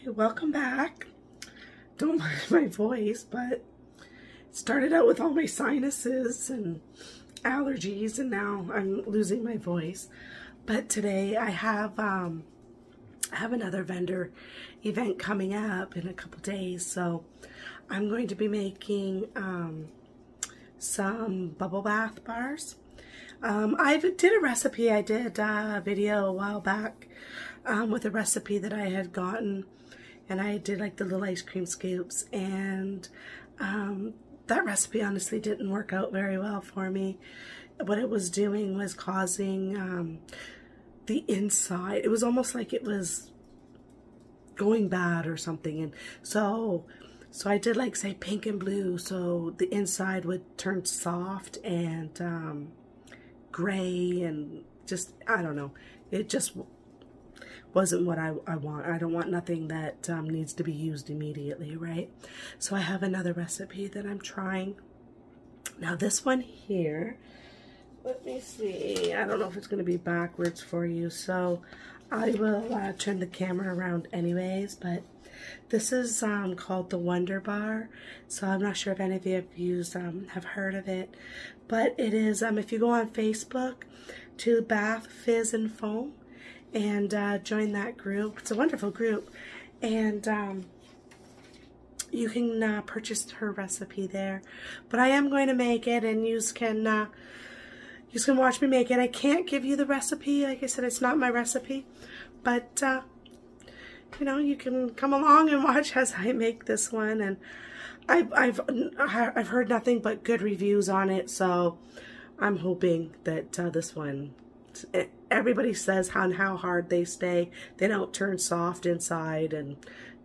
Okay, welcome back. Don't mind my voice, but it started out with all my sinuses and allergies, and now I'm losing my voice. But today I have another vendor event coming up in a couple days, so I'm going to be making some bubble bath bars. I did a recipe. I did a video a while back with a recipe that I had gotten, and I did like the little ice cream scoops, and that recipe honestly didn't work out very well for me. What it was doing was causing the inside, it was almost like it was going bad or something, and so I did like say pink and blue, so the inside would turn soft and gray, and just, I don't know, it just wasn't what I want. I don't want nothing that needs to be used immediately, right? So I have another recipe that I'm trying. Now this one here, let me see, I don't know if it's going to be backwards for you, so I will turn the camera around anyways, but this is called the Wonder Bar. So I'm not sure if any of you have heard of it, but it is, if you go on Facebook to Bath, Fizz, and Foam, and join that group. It's a wonderful group, and you can purchase her recipe there. But I am going to make it, and you can watch me make it. I can't give you the recipe. Like I said, it's not my recipe, but you know, you can come along and watch as I make this one. And I've heard nothing but good reviews on it, so I'm hoping that this one, everybody says how hard they stay. They don't turn soft inside and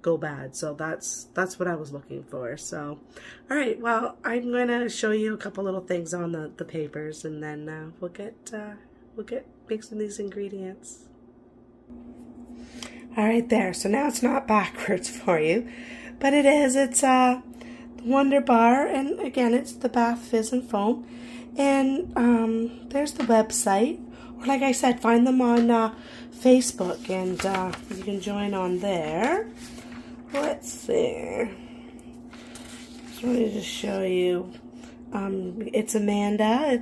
go bad. So that's what I was looking for. So, all right, well, I'm going to show you a couple little things on the papers, and then we'll get mixing these ingredients. All right, there. So now it's not backwards for you, but it is. It's the Wonder Bar, and again, it's the Bath, Fizz, and Foam. And there's the website. Or like I said, find them on Facebook, and you can join on there. Let's see. Just wanted to show you. It's Amanda.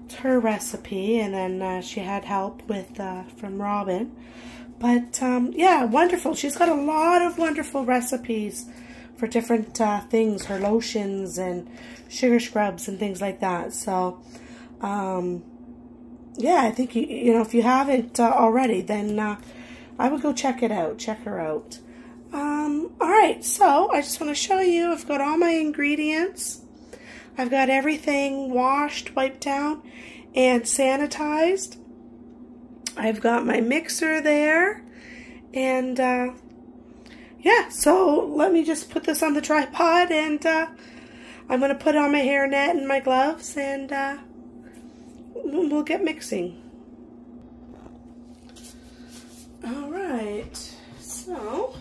It's her recipe, and then she had help with from Robin. But yeah, wonderful. She's got a lot of wonderful recipes for different things. Her lotions and sugar scrubs and things like that. So yeah, I think you know, if you haven't already, then I would go check it out. Check her out. Alright, so I just want to show you, I've got all my ingredients. I've got everything washed, wiped down, and sanitized. I've got my mixer there, and yeah, so let me just put this on the tripod, and I'm going to put on my hairnet and my gloves, and we'll get mixing. Alright, so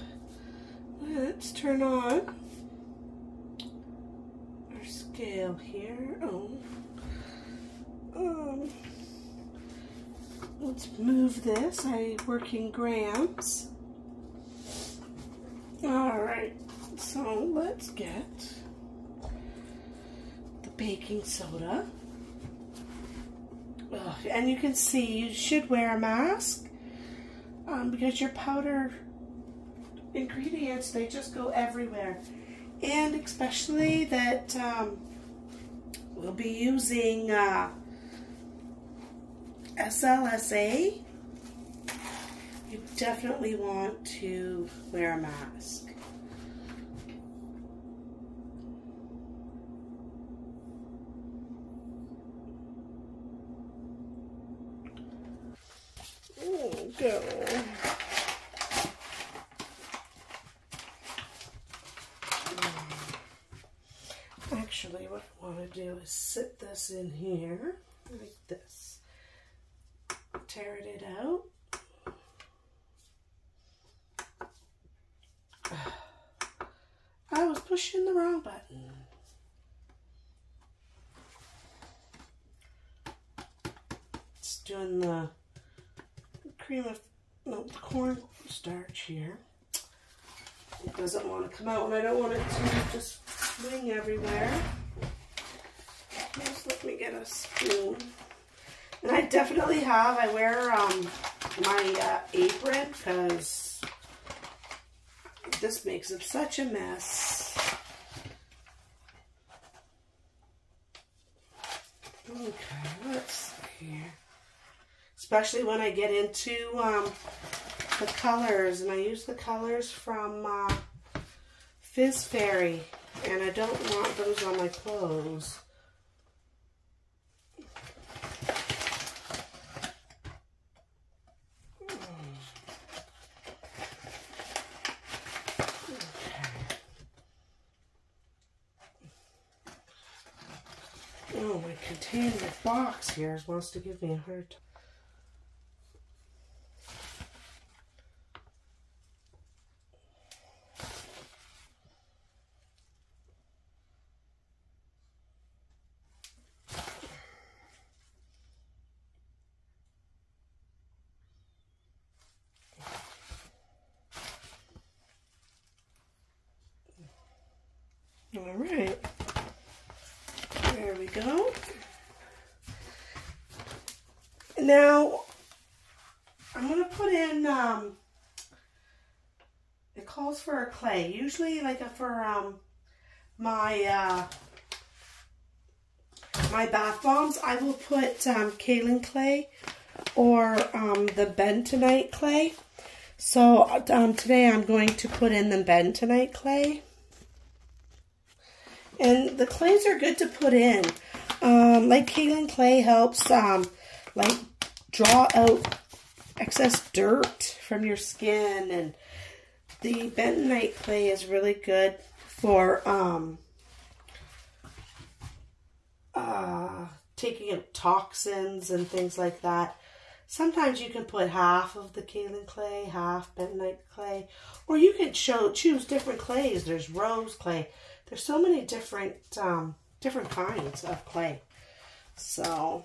let's turn on our scale here. Let's move this. I work in grams. Alright, so let's get the baking soda. And you can see you should wear a mask because your powder ingredients, they just go everywhere. And especially that we'll be using SLSA, you definitely want to wear a mask. Go. Actually, what I want to do is sit this in here like this. Tear it out. I was pushing the wrong button. It's doing the cream of, no, the corn starch here. It doesn't want to come out, and I don't want it to just fling everywhere. Just let me get a spoon. And I definitely have, I wear my apron because this makes it such a mess. Okay, let's see here. Especially when I get into the colors, and I use the colors from Fizz Fairy, and I don't want those on my clothes. Oh, my container box here wants to give me a hard time. All right. There we go. Now, I'm going to put in, it calls for a clay. Usually, like for my my bath bombs, I will put kaolin clay or the bentonite clay. So today I'm going to put in the bentonite clay. And the clays are good to put in. Like kaolin clay helps like draw out excess dirt from your skin, and the bentonite clay is really good for taking out toxins and things like that. Sometimes you can put half of the kaolin clay, half bentonite clay, or you can choose different clays. There's rose clay. There's so many different different kinds of clay. So,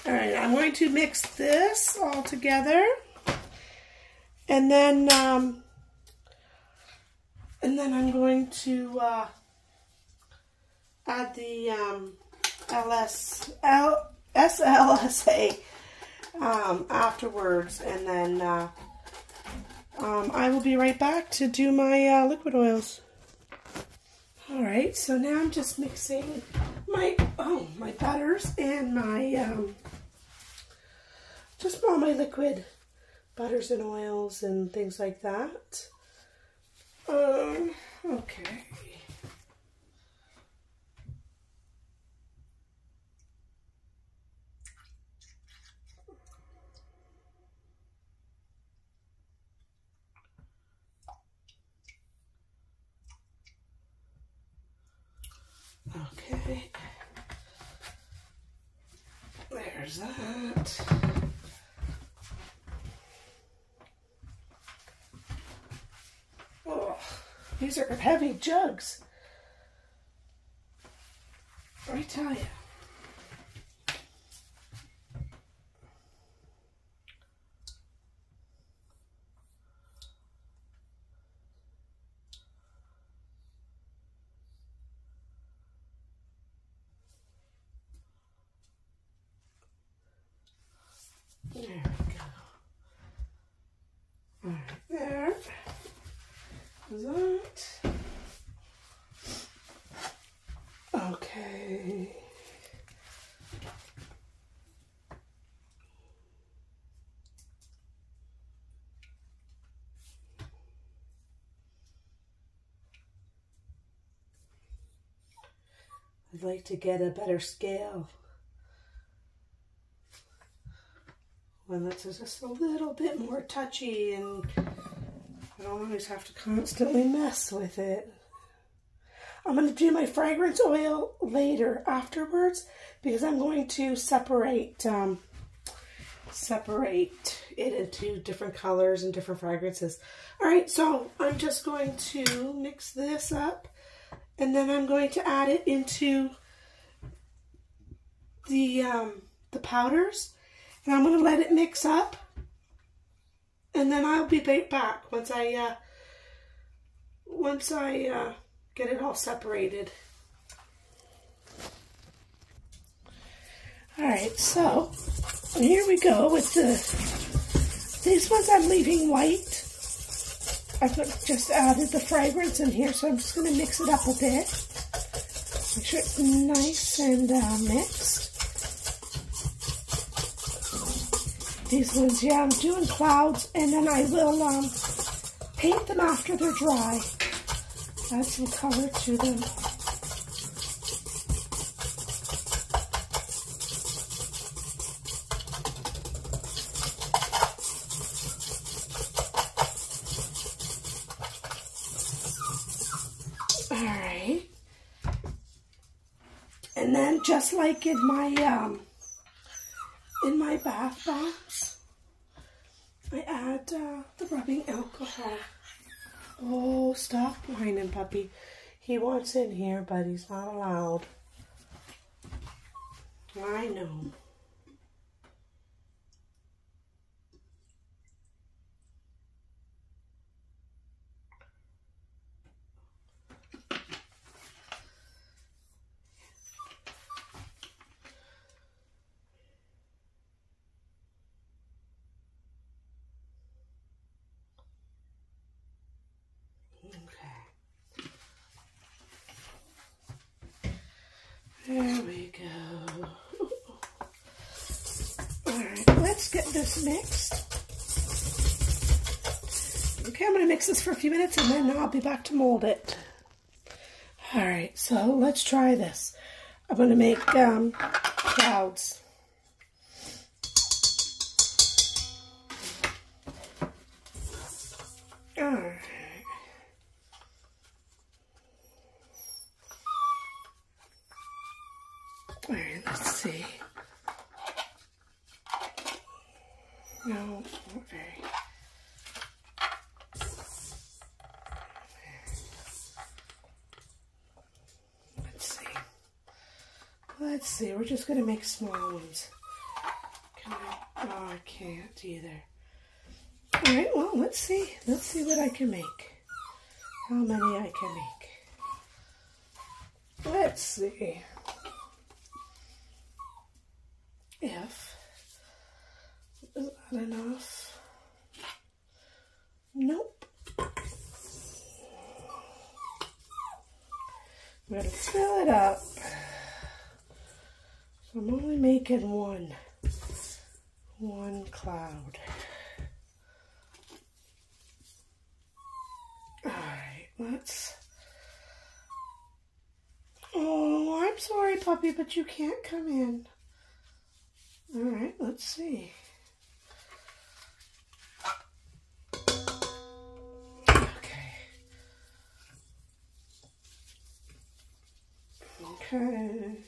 all right, I'm going to mix this all together, and then I'm going to add the SLSA afterwards, and then I will be right back to do my liquid oils. All right, so now I'm just mixing my butters and my just all my liquid butters and oils and things like that. Okay. Okay, there's that. Oh, these are heavy jugs, I tell you. There we go. All right, there. That. Okay. I'd like to get a better scale. One that's just a little bit more touchy, and I don't always have to constantly mess with it. I'm going to do my fragrance oil later afterwards, because I'm going to separate it into different colors and different fragrances. All right, so I'm just going to mix this up, and then I'm going to add it into the powders. And I'm going to let it mix up, and then I'll be right back once I once I get it all separated. Alright, so here we go with these ones I'm leaving white. I've just added the fragrance in here, so I'm just going to mix it up a bit. Make sure it's nice and mixed. These ones, yeah, I'm doing clouds, and then I will paint them after they're dry. Add some color to them. Alright. And then just like in my bath bombs, I add the rubbing alcohol. Oh, stop whining, puppy. He wants in here, but he's not allowed. I know. Okay. There we go. Alright, let's get this mixed. Okay, I'm going to mix this for a few minutes and then I'll be back to mold it. Alright, so let's try this. I'm going to make clouds. Alright. Alright, let's see. No, not very. Let's see. We're just going to make small ones. Can I? Oh, I can't either. Alright, well, let's see. Let's see what I can make. How many I can make. Let's see. If. Is that enough? Nope. I'm going to fill it up. So I'm only making one cloud. Alright, let's... Oh, I'm sorry, puppy, but you can't come in. Alright, let's see. Okay.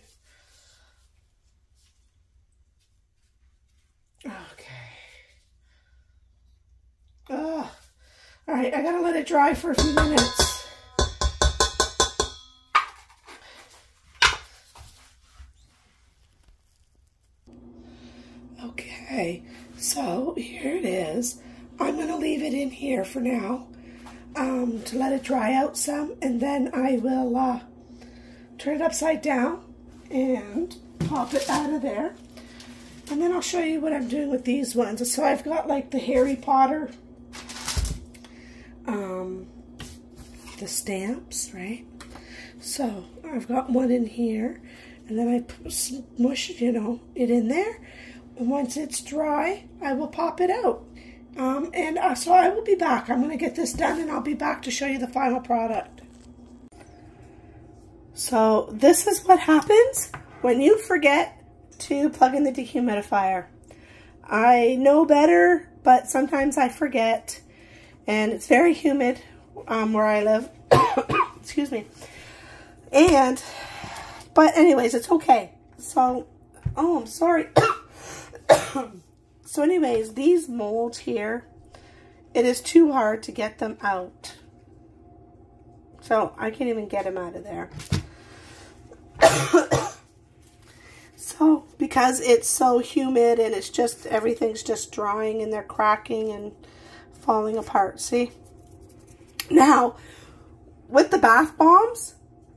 Oh, all right, I gotta let it dry for a few minutes. Okay, so here it is. I'm gonna leave it in here for now to let it dry out some, and then I will turn it upside down and pop it out of there. And then I'll show you what I'm doing with these ones. So I've got like the Harry Potter, the stamps, right? So I've got one in here, and then I smush, you know, it in there. And once it's dry, I will pop it out. So I will be back. I'm going to get this done, and I'll be back to show you the final product. So this is what happens when you forget to plug in the dehumidifier. I know better, but sometimes I forget, and it's very humid where I live. Excuse me. But anyways, it's okay. So, oh, I'm sorry. So anyways, these molds here, it is too hard to get them out. So I can't even get them out of there. So, because it's so humid and it's just, everything's just drying and they're cracking and falling apart, see? Now, with the bath bombs,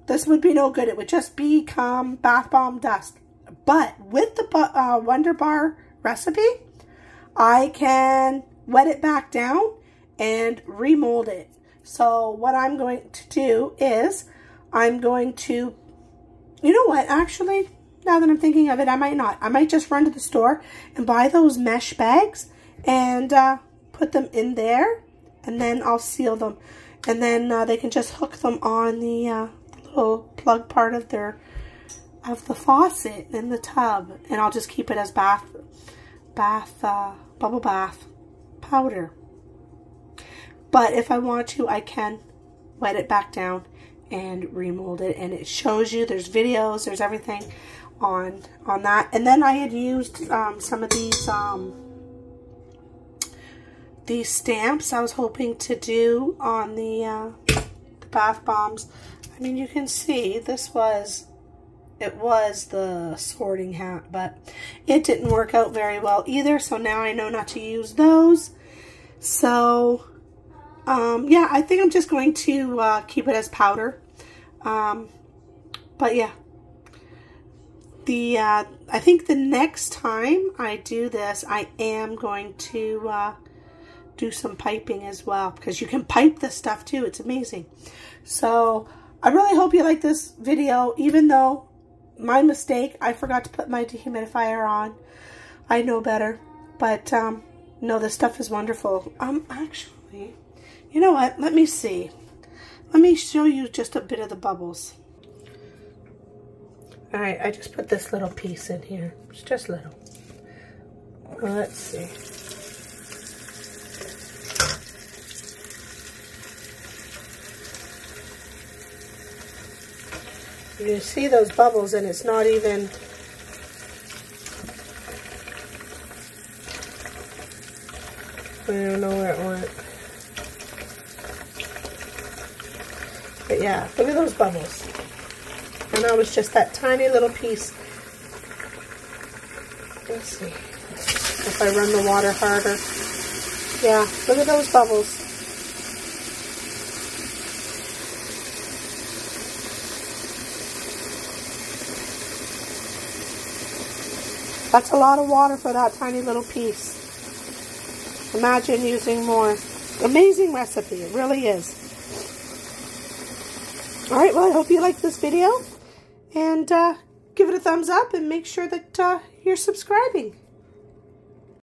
this would be no good. It would just become bath bomb dust. But with the Wonder Bar recipe, I can wet it back down and remold it. So what I'm going to do is I'm going to, you know what, actually, now that I'm thinking of it, I might not. I might just run to the store and buy those mesh bags and put them in there, and then I'll seal them. And then they can just hook them on the little plug part of the faucet in the tub, and I'll just keep it as bubble bath powder. But if I want to, I can wet it back down and remold it, and it shows you, there's videos, there's everything on that. And then I had used some of these stamps I was hoping to do on the bath bombs. I mean, you can see it was the sorting hat, but it didn't work out very well either, so now I know not to use those. So yeah, I think I'm just going to keep it as powder. But yeah, I think the next time I do this, I am going to do some piping as well, because you can pipe this stuff too. It's amazing. So I really hope you like this video, even though my mistake, I forgot to put my dehumidifier on. I know better, but no, this stuff is wonderful. Actually, you know what? Let me see. Let me show you just a bit of the bubbles. All right, I just put this little piece in here. It's just little. Well, let's see. You see those bubbles, and it's not even, I don't know where it went. But yeah, look at those bubbles. And that was just that tiny little piece. Let's see if I run the water harder. Yeah, look at those bubbles. That's a lot of water for that tiny little piece. Imagine using more. Amazing recipe, it really is. Alright, well, I hope you liked this video. And give it a thumbs up and make sure that you're subscribing.